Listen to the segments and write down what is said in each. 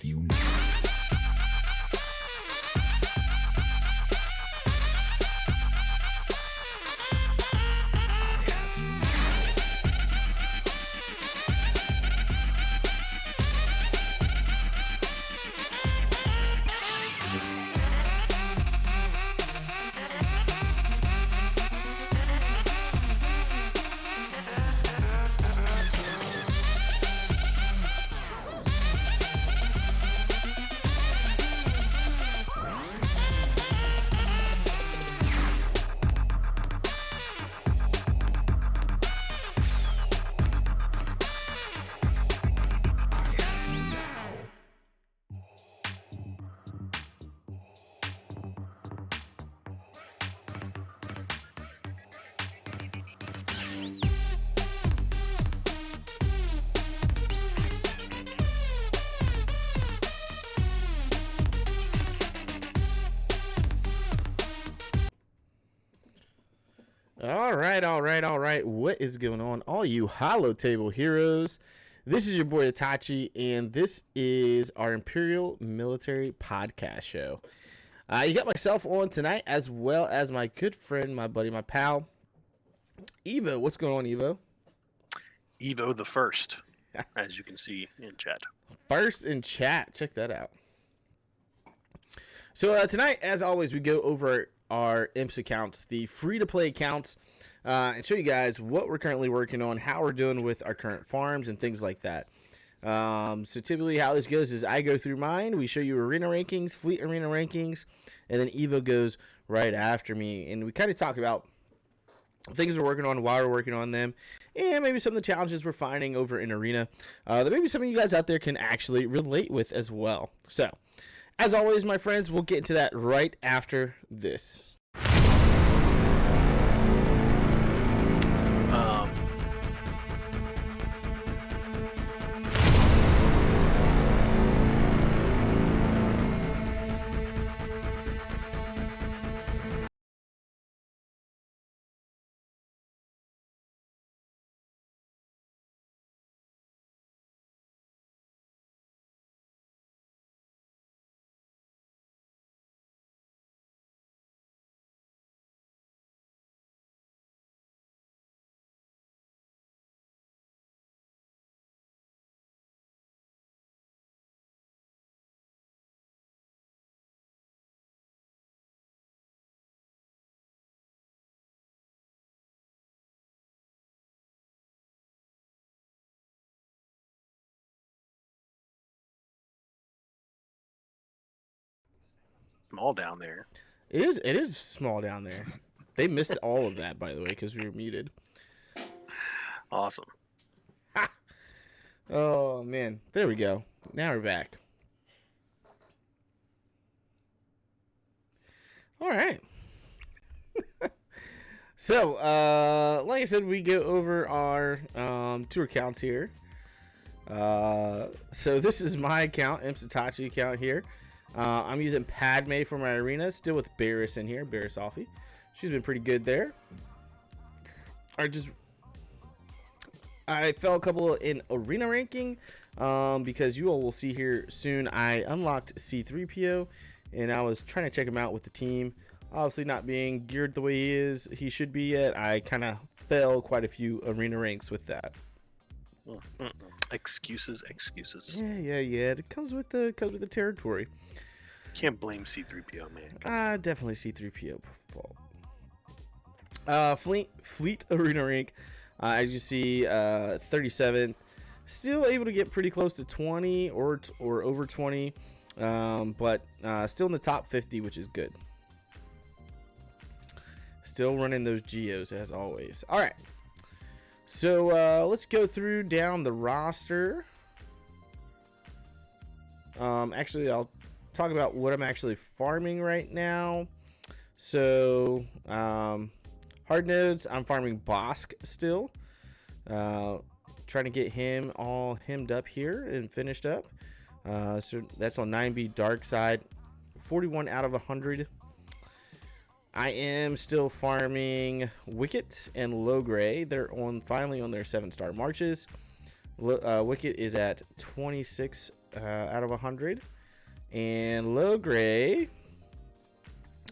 you now. All right. What is going on, all you Hollow Table heroes? This is your boy Itachi, and this is our Imperial Military Podcast Show. You got myself on tonight, as well as my good friend, my buddy, my pal, Evo. What's going on, Evo? Evo the first, as you can see in chat. First in chat. Check that out. So tonight, as always, we go over our IMPS accounts, the free-to-play accounts, and show you guys what we're currently working on, how we're doing with our current farms, and things like that. So typically how this goes is I go through mine, we show you arena rankings, fleet arena rankings, and then Evo goes right after me. And we kind of talk about things we're working on, why we're working on them, and maybe some of the challenges we're finding over in arena that maybe some of you guys out there can actually relate with as well. So, as always, my friends, we'll get into that right after this. Small down there. It is small down there. They missed all of that, by the way, because we were muted. Awesome. Ha! Oh, man. There we go. Now we're back. All right. So, like I said, we go over our two accounts here. So this is my account, IMPS Itachi account here. I'm using Padme for my arena, still with Barris in here, Barris Offie. She's been pretty good there. I fell a couple in arena ranking because you all will see here soon. I unlocked C3PO, and I was trying to check him out with the team. Obviously not being geared the way he should be yet. I kind of fell quite a few arena ranks with that. Excuses. Yeah. It comes with the territory. Can't blame C3PO, man. Definitely C3PO fault. Fleet arena rank, as you see, 37. Still able to get pretty close to 20 or over 20, but still in the top 50, which is good. Still running those Geos as always. All right. So let's go through down the roster. Actually, I'll talk about what I'm actually farming right now. So hard nodes, I'm farming Bosk still. Trying to get him all hemmed up here and finished up. So that's on 9B dark side, 41 out of 100. I am still farming Wicket and Low Gray. They're finally on their 7-star marches. Wicket is at 26 out of 100. And low gray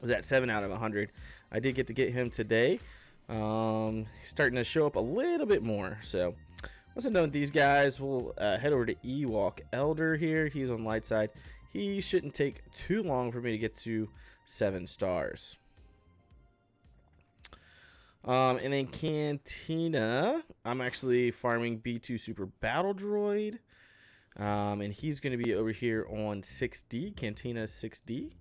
was at 7 out of 100. I did get to get him today. He's starting to show up a little bit more. So once I'm done with these guys, we'll head over to Ewok Elder here. He's on the light side. He shouldn't take too long for me to get to 7 stars. And then Cantina, I'm actually farming B2 Super Battle Droid. And he's going to be over here on 6D, Cantina 6D.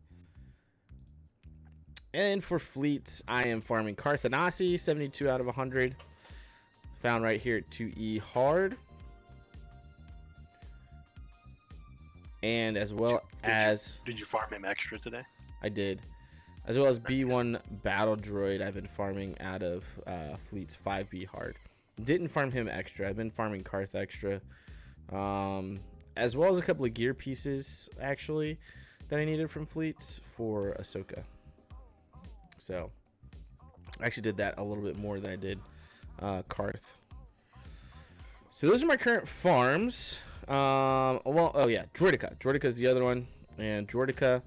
And for fleets, I am farming Carthanasi, 72 out of 100. Found right here at 2E hard. And as well Did you farm him extra today? I did. As well as B1 Battle Droid, I've been farming out of Fleet's 5B hard. Didn't farm him extra. I've been farming Karth extra. As well as a couple of gear pieces, actually, that I needed from Fleets for Ahsoka. So, I actually did that a little bit more than I did Karth. So, those are my current farms. Droidica. Droidica is the other one. And Droidica,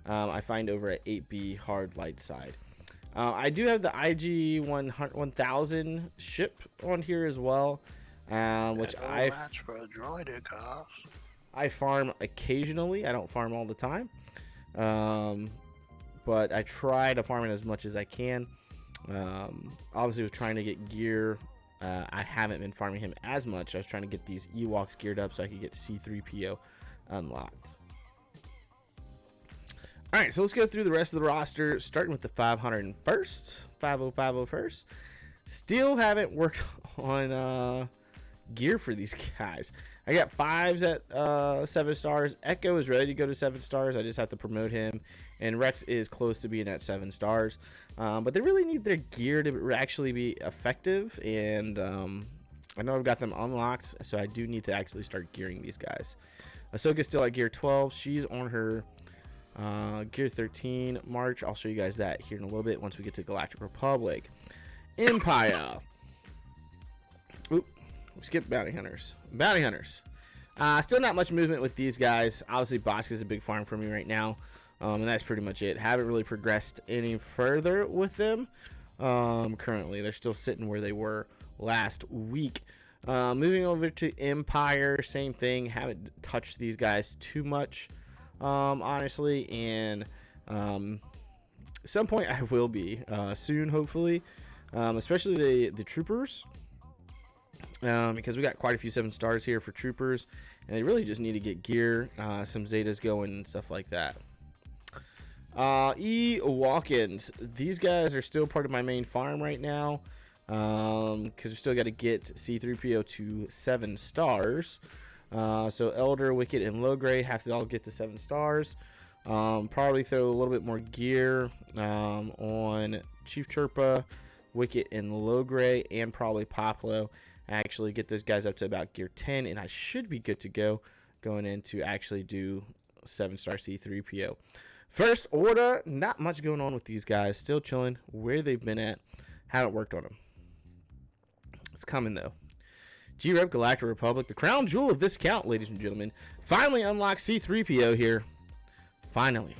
I find over at 8B hard light side. I do have the IG 1000 ship on here as well, which I farm occasionally. I don't farm all the time, but I try to farm it as much as I can. Obviously, with trying to get gear, I haven't been farming him as much. I was trying to get these Ewoks geared up so I could get C-3PO unlocked. All right, so let's go through the rest of the roster, starting with the 501st, 5051st. Still haven't worked on gear for these guys. I got 5s at 7 stars. Echo is ready to go to 7 stars. I just have to promote him. And Rex is close to being at 7 stars. But they really need their gear to actually be effective. And I know I've got them unlocked, so I do need to actually start gearing these guys. Ahsoka's still at gear 12. She's on her gear 13 march. I'll show you guys that here in a little bit once we get to Galactic Republic. Empire. Oop, we skipped bounty hunters. Still not much movement with these guys. Obviously Bosk is a big farm for me right now, and that's pretty much it. Haven't really progressed any further with them. Currently they're still sitting where they were last week. Moving over to Empire, same thing. Haven't touched these guys too much, honestly, and at some point I will be soon, hopefully, especially the troopers, because we got quite a few 7 stars here for troopers, and they really just need to get gear, some Zetas going and stuff like that. Walk-ins, these guys are still part of my main farm right now, because we still got to get C-3PO to 7 stars. So Elder, Wicked, and Low Gray have to all get to 7 stars. Probably throw a little bit more gear on Chief Chirpa, Wicked, and Low Gray, and probably Poplo. Actually get those guys up to about gear 10, and I should be good to go going in to actually do 7-star C-3PO. First Order, not much going on with these guys. Still chilling where they've been at. Haven't worked on them. It's coming, though. G-Rep Galactic Republic, the crown jewel of this account, ladies and gentlemen. Finally unlocked C-3PO here. Finally.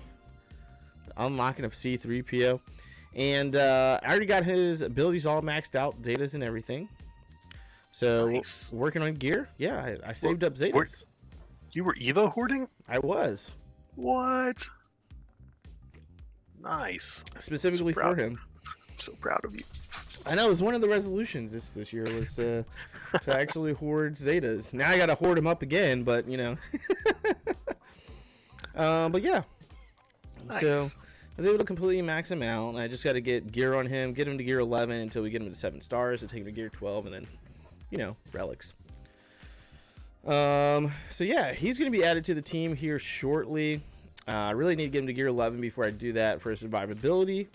The unlocking of C-3PO. And I already got his abilities all maxed out, Zetas and everything. So, nice. Working on gear. Yeah, I saved up Zetas. You were Evo hoarding? I was. What? Nice. Specifically for him. I'm so proud of you. I know, it was one of the resolutions this year was to actually hoard Zetas. Now I got to hoard them up again, but, you know. But, yeah. Nice. So, I was able to completely max him out. I just got to get gear on him, get him to gear 11 until we get him to 7 stars, to take him to gear 12, and then, you know, relics. So, yeah, he's going to be added to the team here shortly. I really need to get him to gear 11 before I do that for survivability.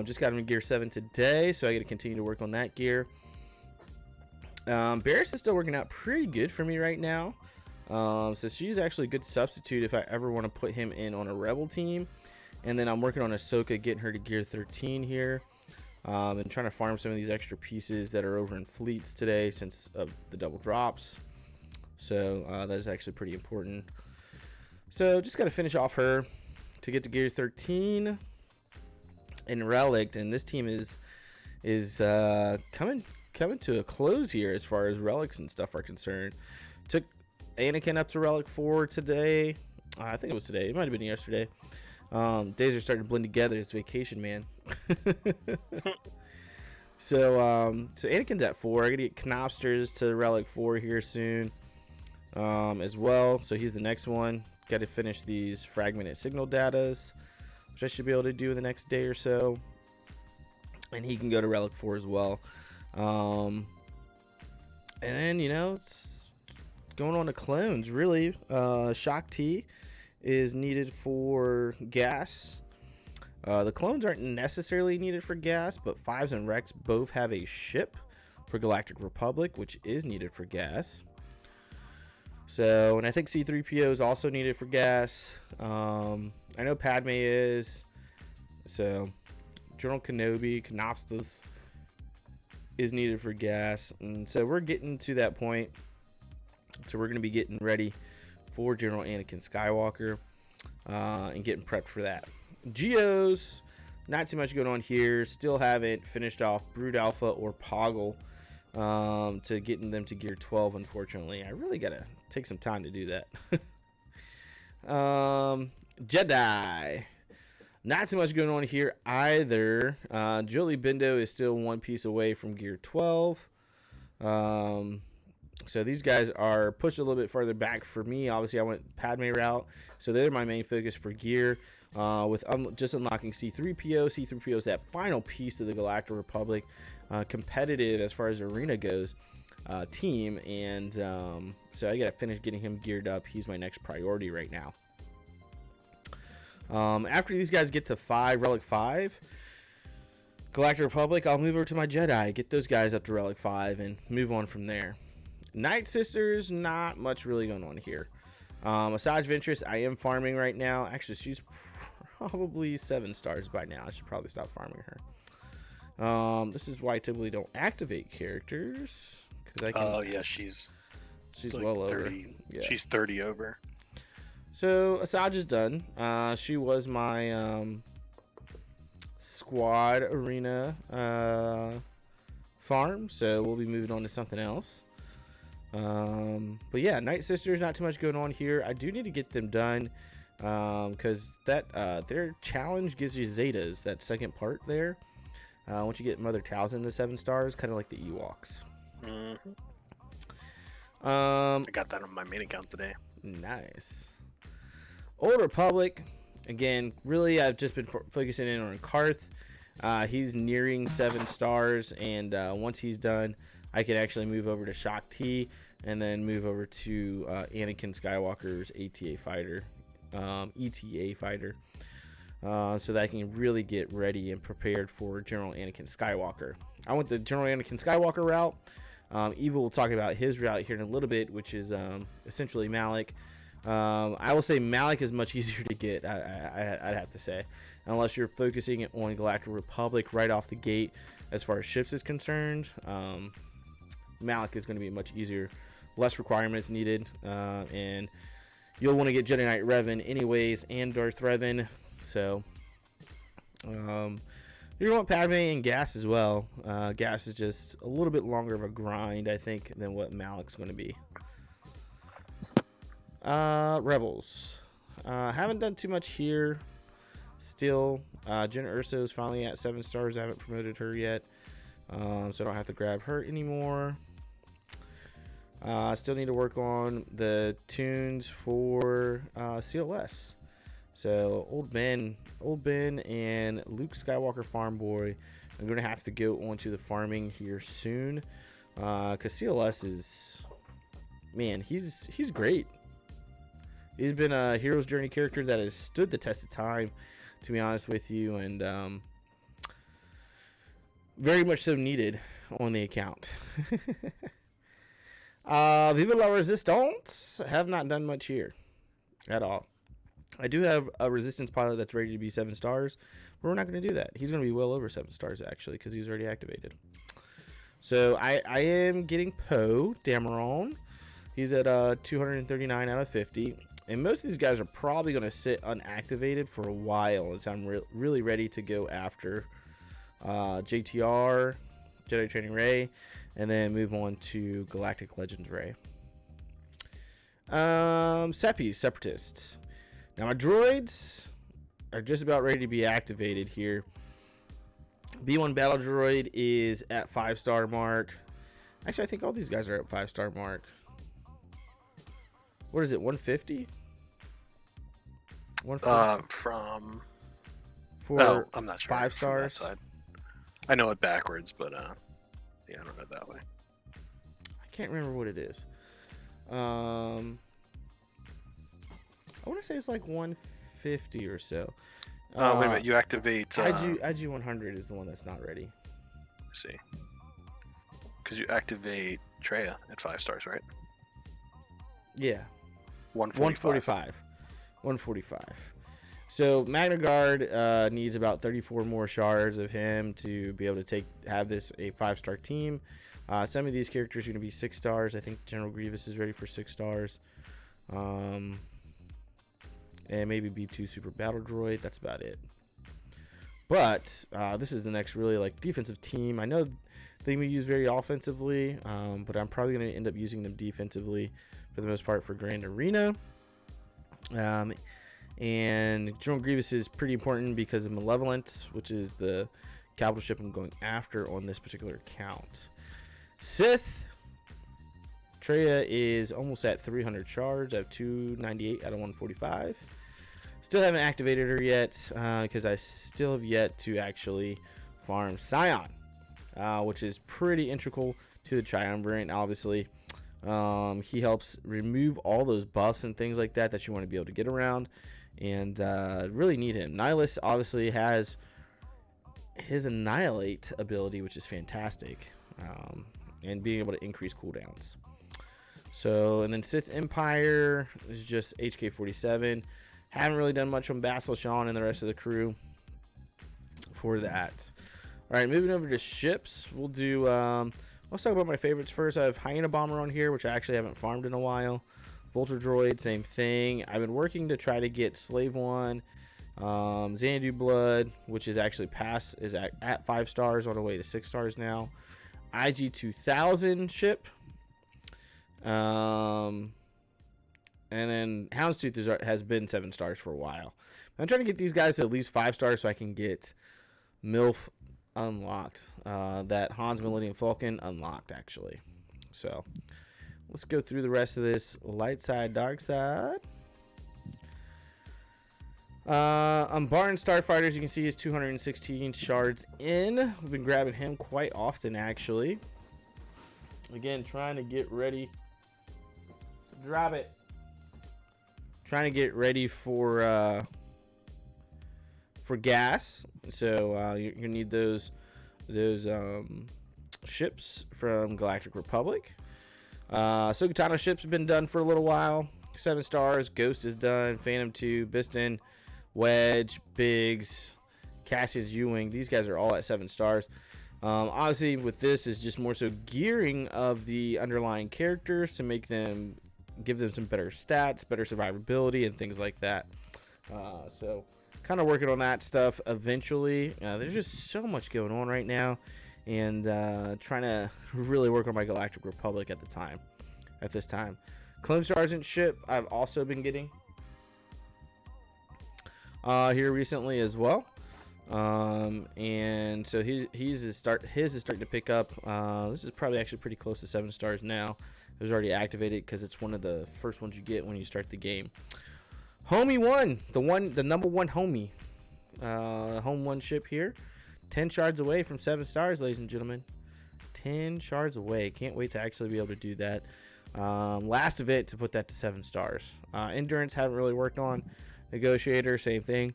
Just got him in gear 7 today, so I got to continue to work on that gear. Barris is still working out pretty good for me right now. So she's actually a good substitute if I ever want to put him in on a rebel team. And then I'm working on Ahsoka, getting her to gear 13 here. And trying to farm some of these extra pieces that are over in fleets today since of the double drops. So that is actually pretty important. So just got to finish off her to get to gear 13 and relic, and this team is coming to a close here as far as relics and stuff are concerned. Took Anakin up to relic 4 today. I think it was today. It might have been yesterday. Days are starting to blend together. It's vacation, man. So Anakin's at 4. I gotta get Knobsters to relic 4 here soon, as well. So he's the next one. Got to finish these fragmented signal datas, which I should be able to do in the next day or so. And he can go to relic 4 as well. And then, it's going on to clones, really. Shock T is needed for gas. The clones aren't necessarily needed for gas, but Fives and Rex both have a ship for Galactic Republic, which is needed for gas. So, and I think C-3PO is also needed for gas. I know Padme is. So, General Kenobi, Canopstus is needed for gas. And so we're getting to that point. So we're going to be getting ready for General Anakin Skywalker and getting prepped for that. Geos, not too much going on here. Still haven't finished off Brood Alpha or Poggle to getting them to gear 12, unfortunately. I really got to take some time to do that. Jedi. Not too much going on here either. Jolie Bindo is still one piece away from gear 12. So these guys are pushed a little bit farther back for me. Obviously, I went Padme route, so they're my main focus for gear. With just unlocking C-3PO. C-3PO is that final piece of the Galactic Republic, competitive as far as arena goes, team. And so I got to finish getting him geared up. He's my next priority right now. After these guys get to 5, Relic 5, Galactic Republic, I'll move over to my Jedi, get those guys up to Relic 5, and move on from there. Night Sisters, not much really going on here. Asajj Ventress, I am farming right now. Actually, she's probably 7 stars by now. I should probably stop farming her. This is why I typically don't activate characters, because I can. Oh yeah, she's like well 30, over. Yeah. She's 30 over. So Asajj is done. She was my squad arena farm, so we'll be moving on to something else. But yeah, Night Sisters, not too much going on here. I do need to get them done because that their challenge gives you Zetas, that second part there. Once you get Mother Talzin to 7 stars, kind of like the Ewoks. Mm-hmm. I got that on my main account today. Nice. Old Republic, again, really I've just been focusing in on Karth. He's nearing 7 stars, and once he's done, I can actually move over to Shock T and then move over to Anakin Skywalker's ETA fighter, so that I can really get ready and prepared for General Anakin Skywalker. I went the General Anakin Skywalker route. Evo will talk about his route here in a little bit, which is essentially Malak. I will say Malak is much easier to get, I'd have to say, unless you're focusing on Galactic Republic right off the gate as far as ships is concerned. Malak is going to be much easier, less requirements needed, and you'll want to get Jedi Knight Revan anyways, and Darth Revan. So you're going to want Padme and Gas as well. Gas is just a little bit longer of a grind, I think, than what Malak's going to be. Rebels. Haven't done too much here. Still, Jenna Urso is finally at 7 stars. I haven't promoted her yet, so I don't have to grab her anymore. Still need to work on the tunes for CLS. So Old Ben and Luke Skywalker Farm Boy, I'm gonna have to go onto the farming here soon, because CLS is, man, he's great. He's been a hero's journey character that has stood the test of time, to be honest with you, and very much so needed on the account. Viva la Resistance, have not done much here at all. I do have a Resistance pilot that's ready to be 7 stars, but we're not going to do that. He's going to be well over 7 stars, actually, because he was already activated. So I am getting Poe Dameron He's at 239 out of 50. And most of these guys are probably going to sit unactivated for a while, as I'm really ready to go after JTR, Jedi Training Ray, and then move on to Galactic Legends Ray. Seppies, Separatists. Now my droids are just about ready to be activated here. B1 Battle Droid is at 5-star mark. Actually, I think all these guys are at 5-star mark. What is it, 150? 150? I'm not sure. 5 stars. I know it backwards, but yeah, I don't know it that way. I can't remember what it is. I want to say it's like 150 or so. Wait a minute, you activate... IG 100 is the one that's not ready. Let's see. Because you activate Traya at 5 stars, right? Yeah. 145. 145. So Magna Guard needs about 34 more shards of him to be able to have this a 5-star team. Some of these characters are going to be 6 stars. I think General Grievous is ready for 6 stars. And maybe B2 Super Battle Droid. That's about it. But this is the next really like defensive team. I know they can be used very offensively, but I'm probably going to end up using them defensively for the most part for Grand Arena. And General Grievous is pretty important because of Malevolent, which is the capital ship I'm going after on this particular account. Sith. Traya is almost at 300 shards. I have 298 out of 145. Still haven't activated her yet because I still have yet to actually farm Scion, which is pretty integral to the Triumvirate, obviously. He helps remove all those buffs and things like that you want to be able to get around, and really need him. Nihilus obviously has his Annihilate ability, which is fantastic, and being able to increase cooldowns. So, and then Sith Empire is just HK47. Haven't really done much on Basil Shawn and the rest of the crew for that. All right, moving over to ships, we'll do. Let's talk about my favorites first. I have Hyena Bomber on here, which I actually haven't farmed in a while. Vulture Droid, same thing. I've been working to try to get Slave One, Xanadu Blood, which is actually is at 5 stars on the way to 6 stars now. IG 2000 ship. And then Houndstooth has been 7 stars for a while. I'm trying to get these guys to at least 5 stars so I can get MILF unlocked. That Han's Millennium Falcon unlocked, actually. So let's go through the rest of this. Light side, dark side. On Barn Starfighters, you can see his 216 shards in. We've been grabbing him quite often, actually. Again, trying to get ready. Drop it. Trying to get ready for gas. So you're gonna need those ships from Galactic Republic. Sokatano ships have been done for a little while. 7 stars. Ghost is done. Phantom 2, Biston, Wedge, Biggs, Cassius Ewing. These guys are all at 7 stars. Obviously, with this is just more so gearing of the underlying characters to give them some better stats, better survivability, and things like that. So kind of working on that stuff eventually. There's just so much going on right now, and trying to really work on my Galactic Republic at this time. Clone Sergeant ship I've also been getting here recently as well. And so his is starting to pick up. This is probably actually pretty close to 7 stars now. It was already activated because it's one of the first ones you get when you start the game. Homie 1, the number 1 homie. Home 1 ship here. 10 shards away from 7 stars, ladies and gentlemen. 10 shards away. Can't wait to actually be able to do that. Last of it to put that to 7 stars. Endurance haven't really worked on. Negotiator, same thing.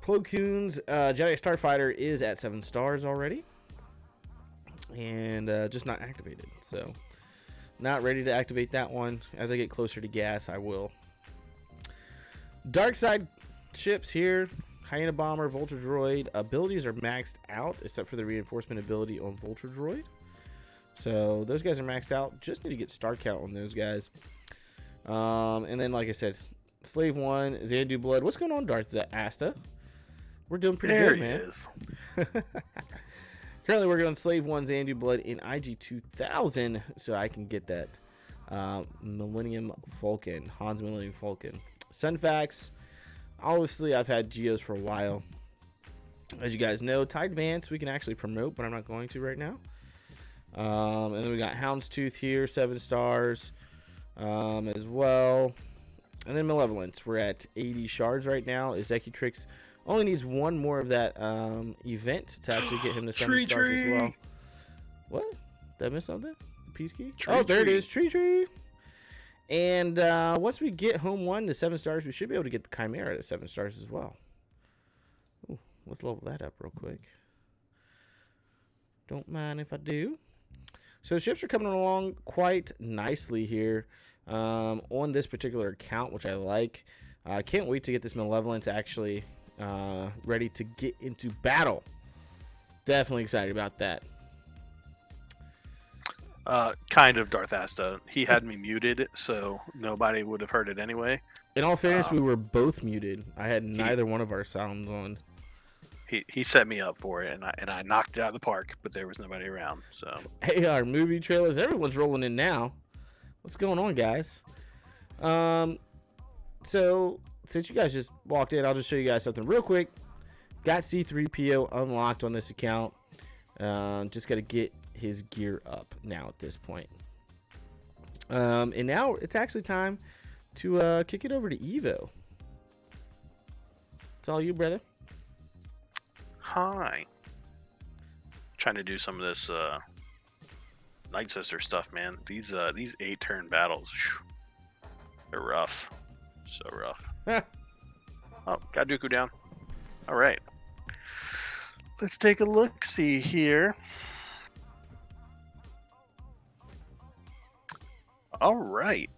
Plo Koon's Jedi Starfighter is at 7 stars already. And just not activated. So, not ready to activate that one. As I get closer to gas, I will. Dark side ships here. Hyena Bomber, Vulture Droid. Abilities are maxed out, except for the reinforcement ability on Vulture Droid. So those guys are maxed out. Just need to get star count on those guys. And then, like I said, Slave 1, Xandu Blood. What's going on, Darth Asta? We're doing pretty good, man. Is. Currently, we're going Slave 1, Xandu Blood in IG 2000, so I can get that Millennium Falcon, Han's Millennium Falcon. Sunfax. Obviously, I've had Geos for a while. As you guys know, Tide Advance we can actually promote, but I'm not going to right now. And then we got Houndstooth here, 7 stars as well. And then Malevolence, we're at 80 shards right now. Executrix only needs one more of that event to actually get him to 7 stars as well. What? Did I miss something? Peace key? There it is. Tree. And once we get home 1 to 7 stars, we should be able to get the Chimera to 7 stars as well. Ooh, let's level that up real quick. Don't mind if I do. So ships are coming along quite nicely here on this particular account, which I like. I can't wait to get this Malevolence actually ready to get into battle. Definitely excited about that. Kind of, Darth Asta. He had me muted, so nobody would have heard it anyway. In all fairness, we were both muted. I had neither one of our sounds on. He set me up for it, and I knocked it out of the park, but there was nobody around. So AR movie trailers, everyone's rolling in now. What's going on, guys? So since you guys just walked in, I'll just show you guys something real quick. Got C3PO unlocked on this account. Just got to get his gear up now at this point. And now it's actually time to kick it over to Evo. It's all you, brother. Hi. Trying to do some of this Night Sister stuff, man. These 8-turn battles, they're rough. So rough. Oh, got Dooku down. All right. Let's take a look-see here. All right.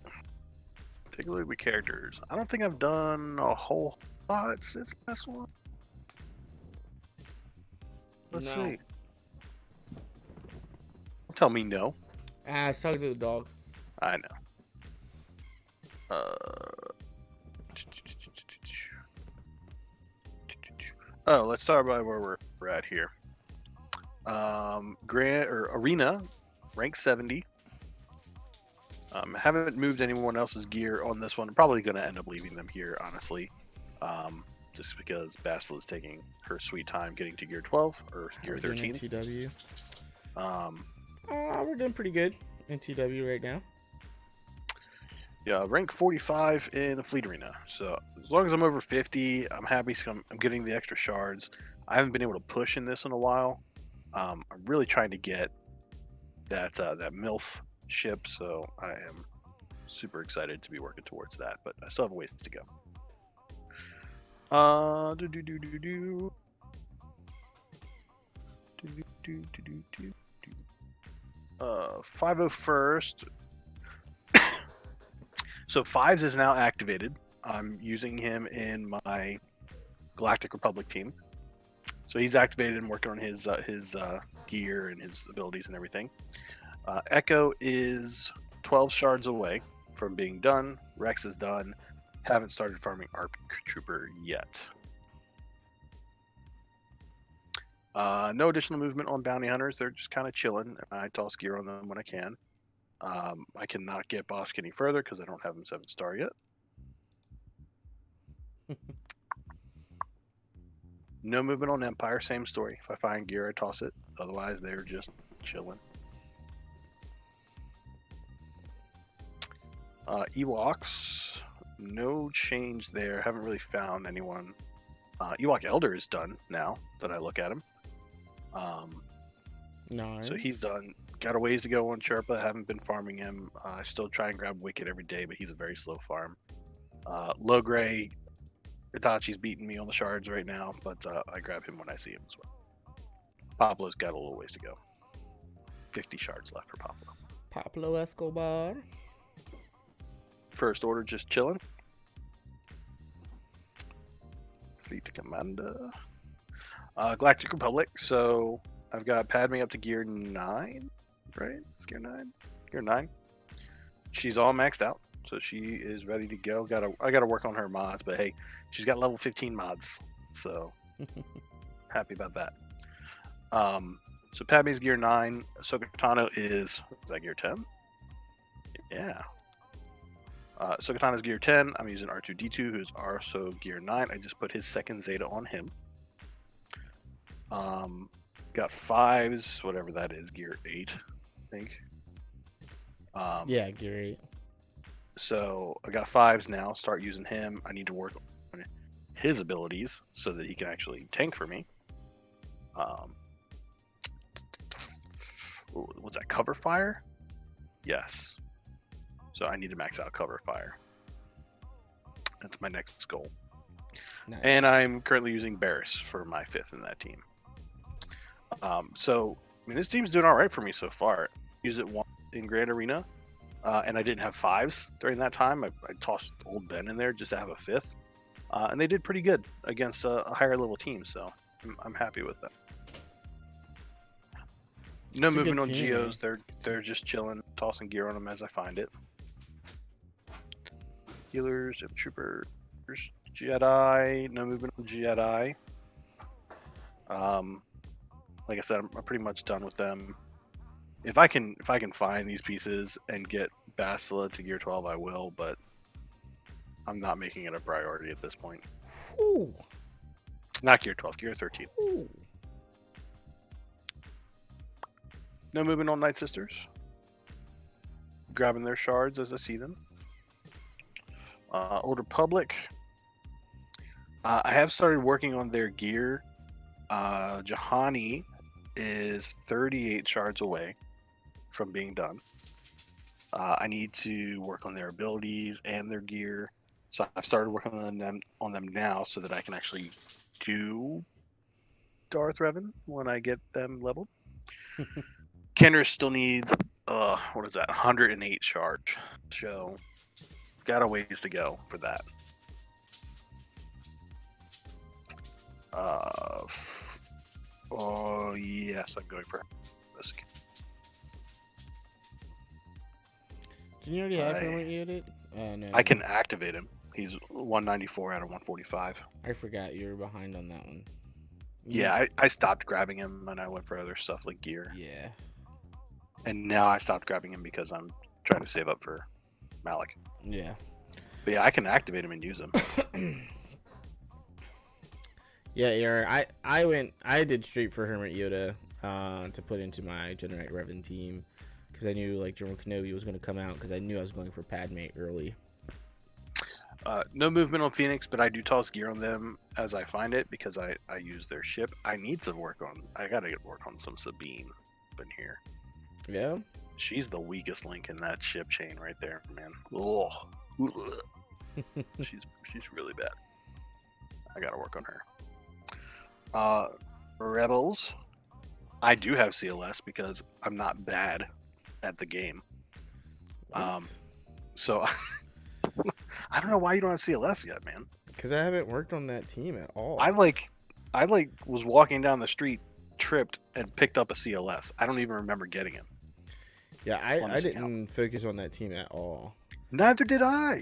Take a look at the characters. I don't think I've done a whole lot since last one. Let's see. Tell me no. I was talking to the dog. I know. Let's start by where we're at here. Arena, rank 70. Haven't moved anyone else's gear on this one. I'm probably going to end up leaving them here, honestly. Just because Basil is taking her sweet time getting to gear 12 or gear 13. TW. We're doing pretty good in TW right now. Yeah, rank 45 in a fleet arena. So as long as I'm over 50, I'm happy. So I'm getting the extra shards. I haven't been able to push in this in a while. I'm really trying to get that MILF ship, so I am super excited to be working towards that. But I still have a ways to go. 501st. So Fives is now activated. I'm using him in my Galactic Republic team. So he's activated and working on his gear and his abilities and everything. Echo is 12 shards away from being done. Rex is done. Haven't started farming ARP Trooper yet. No additional movement on bounty hunters. They're just kind of chilling. I toss gear on them when I can. I cannot get Bosk any further because I don't have him 7-star yet. No movement on Empire. Same story. If I find gear, I toss it. Otherwise, they're just chilling. Ewoks. No change there. Haven't really found anyone. Ewok Elder is done now that I look at him. Nice. So he's done. Got a ways to go on Sherpa. Haven't been farming him. I still try and grab Wicked every day, but he's a very slow farm. Low Gray, Itachi's beating me on the shards right now, but I grab him when I see him as well. Pablo's got a little ways to go. 50 shards left for Pablo. Pablo Escobar. First Order just chilling. Fleet Commander. Galactic Republic. So I've got Padme up to gear 9. right? It's gear 9. Gear 9. She's all maxed out, so she is ready to go. I gotta work on her mods, but hey, she's got level 15 mods, so happy about that. So Padme's gear 9. Ahsoka Tano is that gear 10? Yeah. Ahsoka Tano's gear 10. I'm using R2D2, who's also gear 9. I just put his second Zeta on him. Got 5s, whatever that is, gear 8, I think. Yeah, gear 8. So I got 5s now. Start using him. I need to work on his abilities so that he can actually tank for me. What's that? Cover fire? Yes. So I need to max out cover fire. That's my next goal. Nice. And I'm currently using Barris for my 5th in that team. So I mean, this team's doing all right for me so far. Use it once in Grand Arena, and I didn't have 5s during that time. I tossed Old Ben in there just to have a 5th, and they did pretty good against a higher level team. So I'm happy with that. No movement on Geos. They're just chilling, tossing gear on them as I find it. Healers, troopers, Jedi. No movement on Jedi. Like I said, I'm pretty much done with them. If I can find these pieces and get Bastila to gear 12, I will. But I'm not making it a priority at this point. Ooh. Not gear 12, gear 13. Ooh. No movement on Night Sisters. Grabbing their shards as I see them. Old Republic. I have started working on their gear. Jahani is 38 shards away from being done. I need to work on their abilities and their gear. So I've started working on them now so that I can actually do Darth Revan when I get them leveled. Kenner still needs, 108 shards. So, got a ways to go for that. Yes, I'm going for this. Did you already have him unit? No. I can activate him. He's 194 out of 145. I forgot you were behind on that one. Yeah, I stopped grabbing him and I went for other stuff like gear. Yeah. And now I stopped grabbing him because I'm trying to save up for Malik. Yeah. But yeah, I can activate him and use him. Yeah, I did straight for Hermit Yoda to put into my Generate Revan team because I knew like General Kenobi was going to come out because I knew I was going for Padme early. No movement on Phoenix, but I do toss gear on them as I find it because I use their ship. I gotta work on some Sabine in here. Yeah? She's the weakest link in that ship chain right there, man. Oh, she's really bad. I gotta work on her. Rebels. I do have CLS because I'm not bad at the game. So I don't know why you don't have CLS yet, man. Because I haven't worked on that team at all. I was walking down the street, tripped, and picked up a CLS. I don't even remember getting him. Yeah, I didn't focus on that team at all. Neither did I.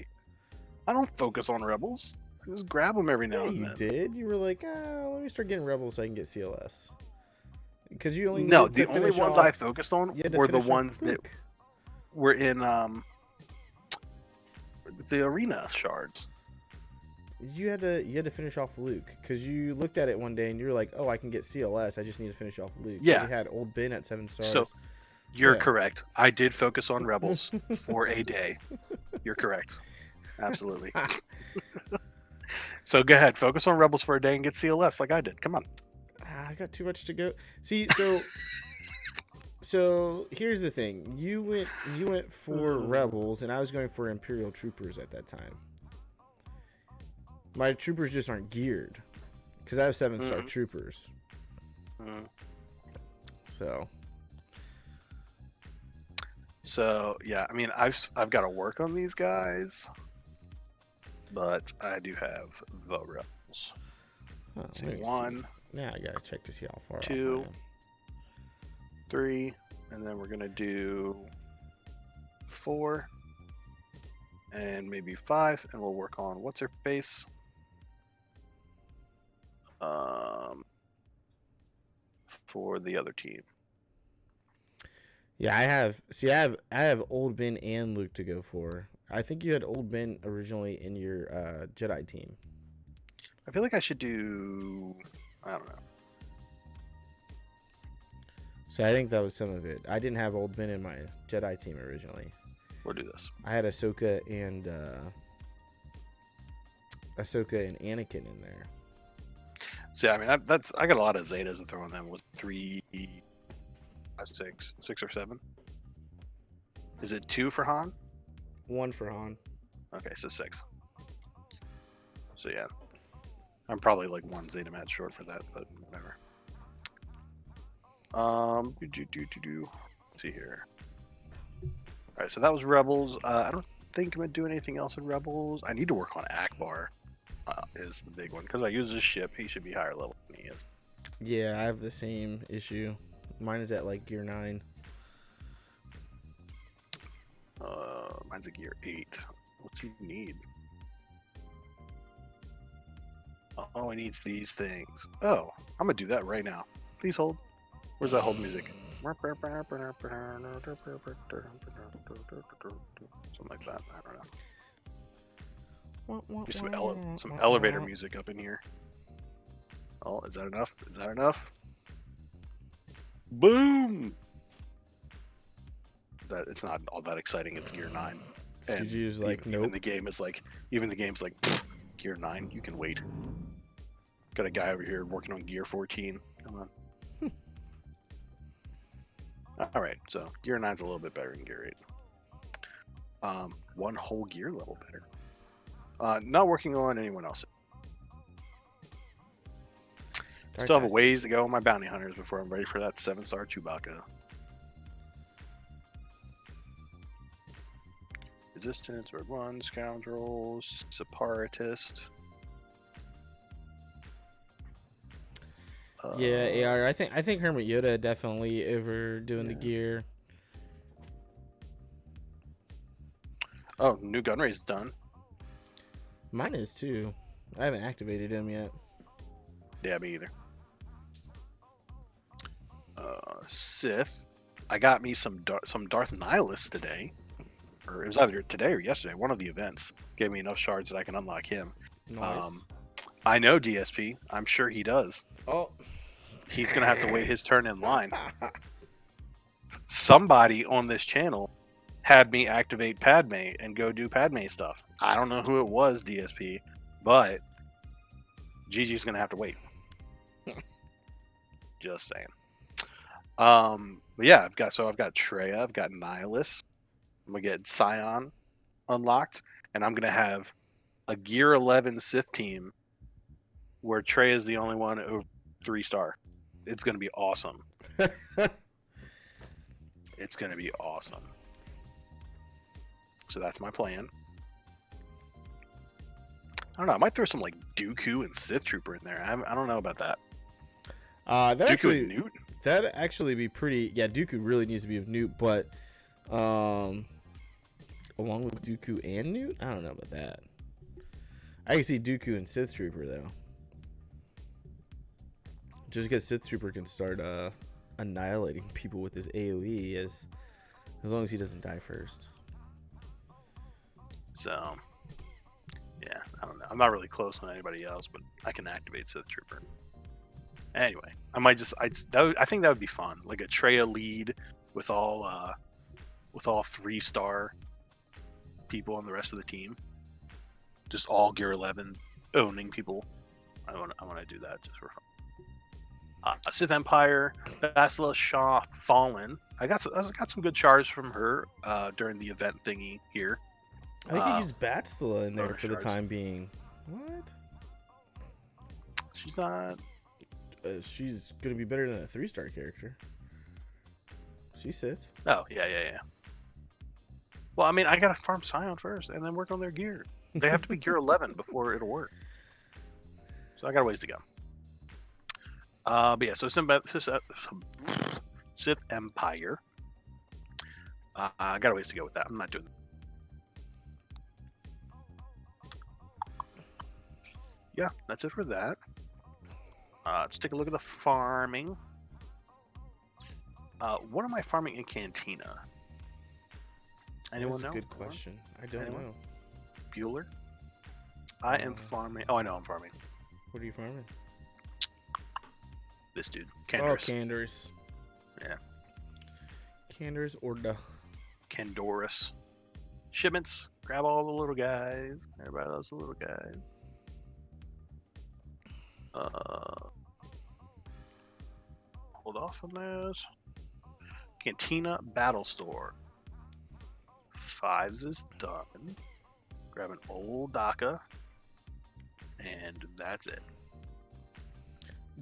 I don't focus on Rebels. I just grab them every now and then. You did? You were like, let me start getting Rebels so I can get CLS. Because you only the only ones I focused on were the ones that were in the arena shards. You had to finish off Luke because you looked at it one day and you were like, oh, I can get CLS. I just need to finish off Luke. Yeah. You had Old Ben at 7 stars. So you're correct. I did focus on Rebels for a day. You're correct. Absolutely. So go ahead, focus on Rebels for a day and get CLS like I did. Come on. I got too much to go. See, so here's the thing. You went for Rebels and I was going for Imperial Troopers at that time. My troopers just aren't geared because I have 7-star troopers. So yeah, I mean I've got to work on these guys, but I do have the Rebels. Let's see, 1. Yeah, I gotta check to see how far. 2, 3, and then we're gonna do 4 and maybe 5, and we'll work on what's her face. For the other team. Yeah, I have Old Ben and Luke to go for. I think you had Old Ben originally in your Jedi team. I feel like I should do. I don't know. So I think that was some of it. I didn't have Old Ben in my Jedi team originally. We'll do this. I had Ahsoka and Anakin in there. So yeah, I mean, I got a lot of Zetas to throw in them with 3, 5, 6 or 7. Is it 2 for Han? 1 for Han. Okay, so 6. So yeah, I'm probably like 1 Zeta match short for that, but whatever. Let's see here. All right, so that was Rebels. I don't think I'm gonna do anything else in Rebels. I need to work on Akbar. Is the big one because I use this ship. He should be higher level than he is. Yeah, I have the same issue. Mine is at like gear 9. Mine's a gear 8. What's he need? Oh, he needs these things. Oh, I'm gonna do that right now. Please hold. Where's that hold music? Something like that. I don't know. There's some elevator music up in here. Oh, is that enough? Is that enough? Boom! That it's not all that exciting. It's gear 9. And like, even, nope. Even the game's like, gear 9. You can wait. Got a guy over here working on gear 14. Come on. All right, so gear 9's a little bit better than gear 8. 1 whole gear level better. Not working on anyone else. Still have a ways to go on my bounty hunters before I'm ready for that 7-star Chewbacca. Resistance, Red 1, Scoundrels, Separatist. Yeah, AR. I think Hermit Yoda definitely overdoing the gear. Oh, new gun race done. Mine is too. I haven't activated him yet. Yeah, me either. Sith. I got me some Darth Nihilus today. Or it was either today or yesterday. One of the events gave me enough shards that I can unlock him. Nice. I know DSP. I'm sure he does. Oh. He's going to have to wait his turn in line. Somebody on this channel had me activate Padme and go do Padme stuff. I don't know who it was, DSP, but Gigi's going to have to wait. Just saying. But yeah, I've got Traya, I've got Nihilus. I'm going to get Scion unlocked, and I'm going to have a Gear 11 Sith team where Trey is the only one over 3-star. It's going to be awesome. It's going to be awesome. So that's my plan. I don't know. I might throw some like Dooku and Sith Trooper in there. I don't know about that. Dooku and Newt? That'd actually be pretty. Yeah, Dooku really needs to be with Newt, but along with Dooku and Newt, I don't know about that. I can see Dooku and Sith Trooper though. Just because Sith Trooper can start annihilating people with his AoE as long as he doesn't die first. So, yeah, I don't know. I'm not really close on anybody else, but I can activate Sith Trooper. Anyway, I think that would be fun, like a Traya lead with all 3-star people and the rest of the team, just all Gear 11 owning people. I want to do that just for fun. Sith Empire, Bastila Shaw Fallen. I got some good charge from her during the event thingy here. I think you use Bastila in there for the time being. What? She's not. She's gonna be better than a 3-star character. She's Sith. Oh yeah. Well, I mean, I gotta farm Scion first, and then work on their gear. They have to be Gear 11 before it'll work. So I got a ways to go. But yeah, so Sith Empire. I got a ways to go with that. I'm not doing that. Yeah, that's it for that. Let's take a look at the farming. What am I farming in Cantina? Anyone know? That's a good question. I don't know. Bueller? I am farming. Oh, I know I'm farming. What are you farming? This dude. Oh, Candorus. Candorus. Yeah. Candorus or the Candorus. Shipments. Grab all the little guys. Everybody loves the little guys. Hold off on this. Cantina Battle Store. 5s is done. Grab an old DACA. And that's it.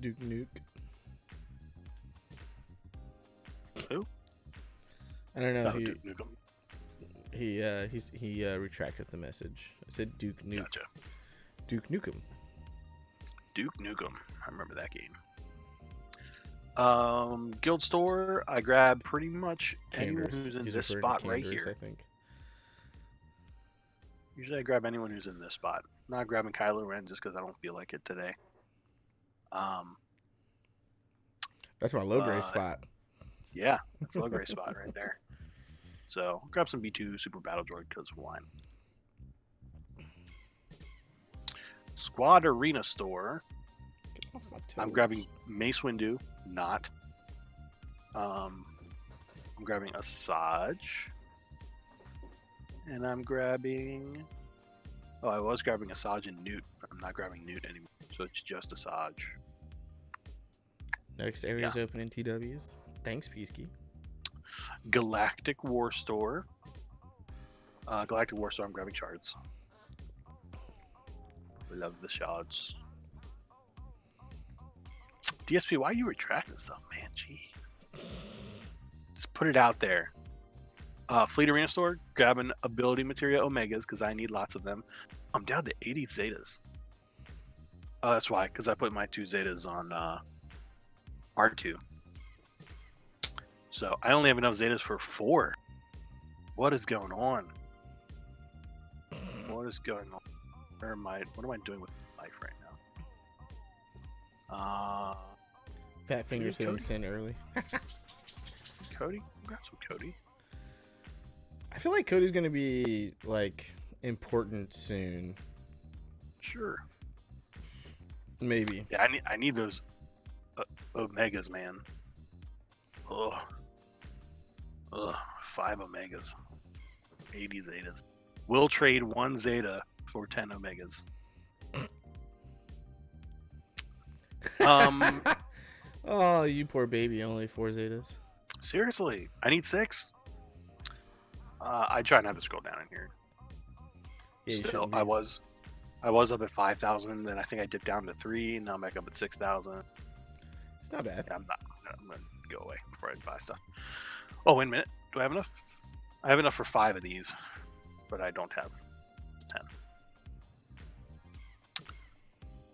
Duke Nuke. Who? I don't know. Oh, Duke Nukem. He retracted the message. I said Duke Nuke. Gotcha. Duke Nukem. Duke Nukem. I remember that game. Guild store. I grab pretty much anyone who's in this spot right here. I think. Usually I grab anyone who's in this spot. I'm not grabbing Kylo Ren just because I don't feel like it today. That's my low grade spot. Yeah, that's a low grade spot right there. So grab some B2 Super Battle Droid because why? Squad Arena store. I'm grabbing Mace Windu. Not. I'm grabbing Asajj. And I'm grabbing... Oh, I was grabbing Asajj and Newt. But I'm not grabbing Newt anymore. So it's just Asajj. Next area is open in TWs. Thanks, Peasky. Galactic War Store. Galactic War Store, I'm grabbing shards. Love the shards. DSP, why are you retracting stuff, man? Gee. Just put it out there. Fleet Arena Store, grabbing ability materia Omegas because I need lots of them. I'm down to 80 Zetas. Oh, that's why, because I put my 2 Zetas on R2. So I only have enough Zetas for 4. What is going on? What is going on? What am I doing with life right now? Fat Fingers hitting sin early. Cody? Grab some Cody. I feel like Cody's gonna be like important soon. Sure. Maybe. Yeah, I need those Omegas, man. Ugh. 5 Omegas. 80 Zetas. We'll trade 1 Zeta for 10 Omegas. Oh, you poor baby. Only 4 Zetas. Seriously, I need 6. I try not to scroll down in here. Yeah, still, I was up at 5,000, then I think I dipped down to 3, and now I'm back up at 6,000. It's not bad. Yeah, I'm gonna go away before I buy stuff. Oh, wait a minute. Do I have enough? I have enough for 5 of these, but I don't have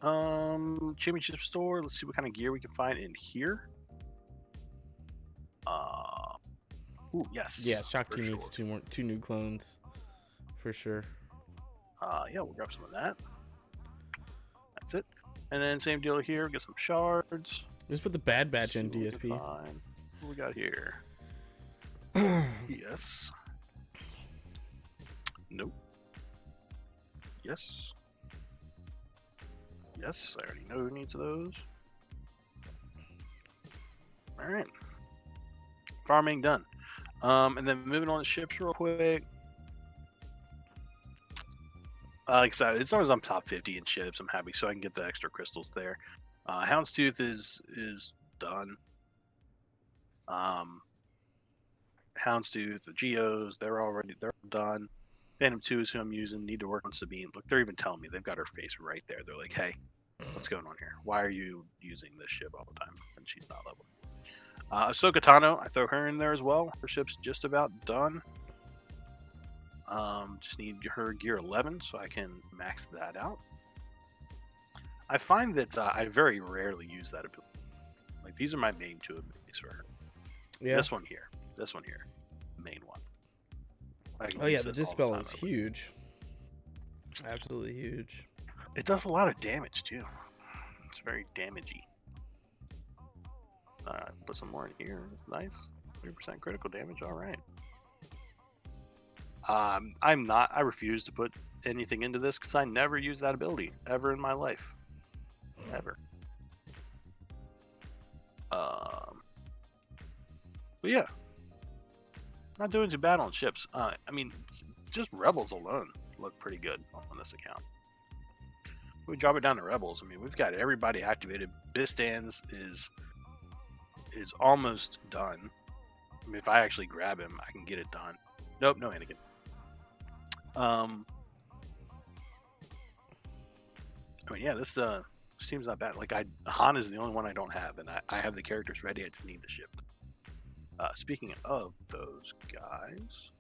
10. Championship store. Let's see what kind of gear we can find in here. Ooh, yes. Yeah, Shock Team needs 2 new clones, for sure. Yeah, we'll grab some of that. That's it. And then same deal here. Get some shards. Just put the bad batch in DSP. What we got here? Yes. Nope. Yes. Yes, I already know who needs those. Alright. Farming done. And then moving on to ships real quick. Like I said, as long as I'm top 50 in ships, I'm happy, so I can get the extra crystals there. Houndstooth is done. Houndstooth, the Geos, they're done. Phantom 2 is who I'm using. Need to work on Sabine. Look, they're even telling me. They've got her face right there. They're like, hey, what's going on here? Why are you using this ship all the time? And she's not level. Ahsoka Tano, I throw her in there as well. Her ship's just about done. Just need her gear 11 so I can max that out. I find that I very rarely use that ability. Like, these are my main 2 abilities for her. Yeah. This one here, the main one. Oh yeah, the dispel is huge. Absolutely huge. It does a lot of damage too. It's very damagey. Put some more in here. Nice. 3% critical damage. All right. I refuse to put anything into this because I never use that ability ever in my life. Ever. But yeah. Not doing too bad on ships. I mean, just rebels alone look pretty good on this account. We drop it down to rebels. I mean, we've got everybody activated. Bistans is almost done. I mean, if I actually grab him, I can get it done. Nope, no Anakin. I mean, yeah, this seems not bad. Like, Han is the only one I don't have, and I have the characters ready. I just need the ship. Speaking of those guys,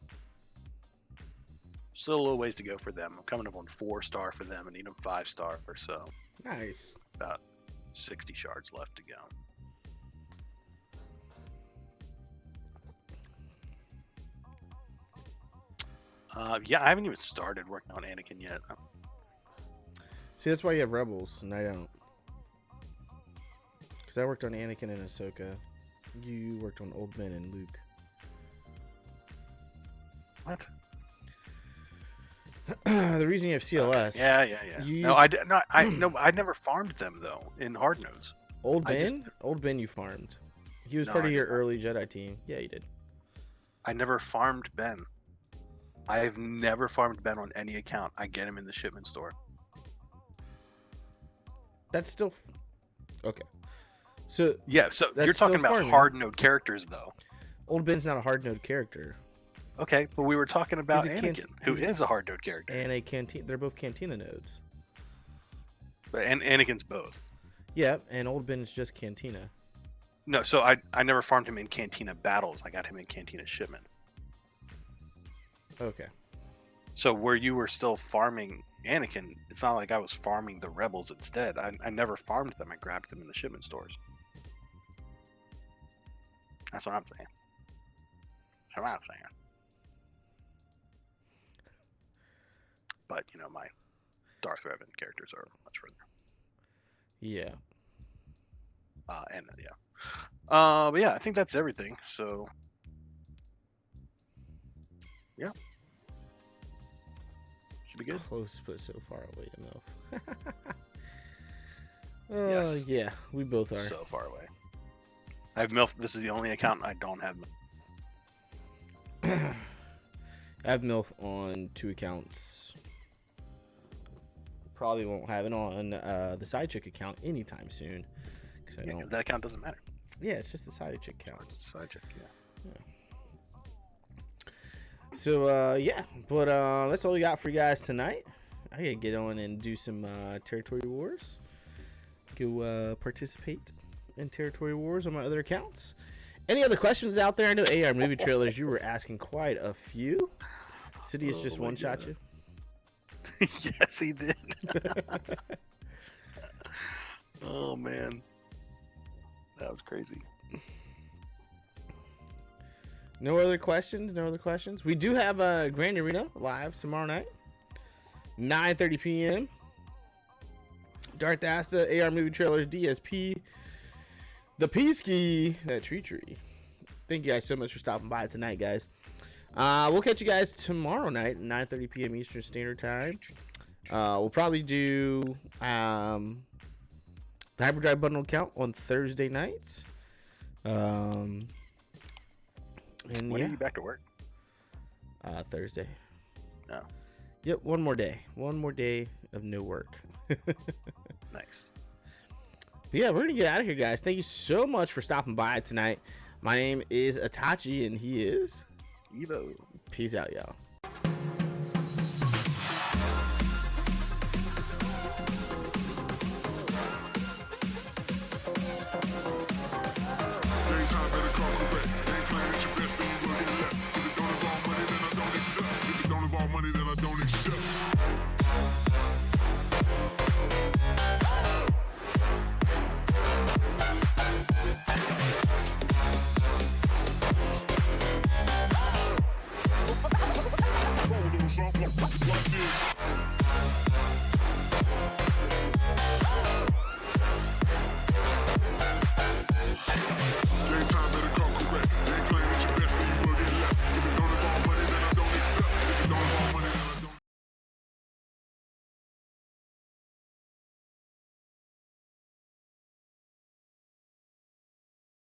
still a little ways to go for them. I'm coming up on 4-star for them. I need them 5-star or so. Nice. About 60 shards left to go. Yeah, I haven't even started working on Anakin yet. See, that's why you have rebels, and I don't. Because I worked on Anakin and Ahsoka. You worked on Old Ben and Luke. What? The reason you have CLS. Yeah. No, I never farmed them though in hard nodes. Old Ben, you farmed. He was part of your early Jedi team. Yeah, you did. I never farmed Ben. I've never farmed Ben on any account. I get him in the shipment store. That's still okay. So yeah, so you're talking about hard node characters though. Old Ben's not a hard node character. Okay, but we were talking about Anakin, who is a hard node character. And a canteen. They're both Cantina nodes. But Anakin's both. Yeah, and Old Ben's just Cantina. No, so I never farmed him in Cantina battles. I got him in Cantina shipments. Okay. So where you were still farming Anakin, it's not like I was farming the rebels instead. I never farmed them. I grabbed them in the shipment stores. That's what I'm saying. That's what I'm saying. But, you know, my Darth Revan characters are much further. Yeah. But yeah, I think that's everything. So, yeah. Should be good. Close, but so far away to MILF. Yes. Yeah, we both are. So far away. I have MILF. This is the only account I don't have MILF. I have MILF on 2 accounts. Probably won't have it on the side chick account anytime soon. Because that account doesn't matter. Yeah, it's just the side chick account. It's a side chick, yeah. So, yeah. But that's all we got for you guys tonight. I gotta get on and do some territory wars. Go participate in territory wars on my other accounts. Any other questions out there? I know AR movie trailers, you were asking quite a few. Sidious just one-shot you. Yes, he did. Oh, man. That was crazy. No other questions? No other questions? We do have a Grand Arena live tomorrow night. 9:30 p.m. Darth Asta, AR movie trailers, DSP, the Peasky, that tree. Thank you guys so much for stopping by tonight, guys. We'll catch you guys tomorrow night at 9:30 p.m. Eastern Standard Time. We'll probably do the Hyperdrive Bundle count on Thursday nights. And when are you back to work? Thursday. Oh. Yep, one more day. One more day of no work. Nice. But yeah, we're going to get out of here, guys. Thank you so much for stopping by tonight. My name is Itachi, and he is... Evo. Peace out, y'all. Money that I don't accept. like this.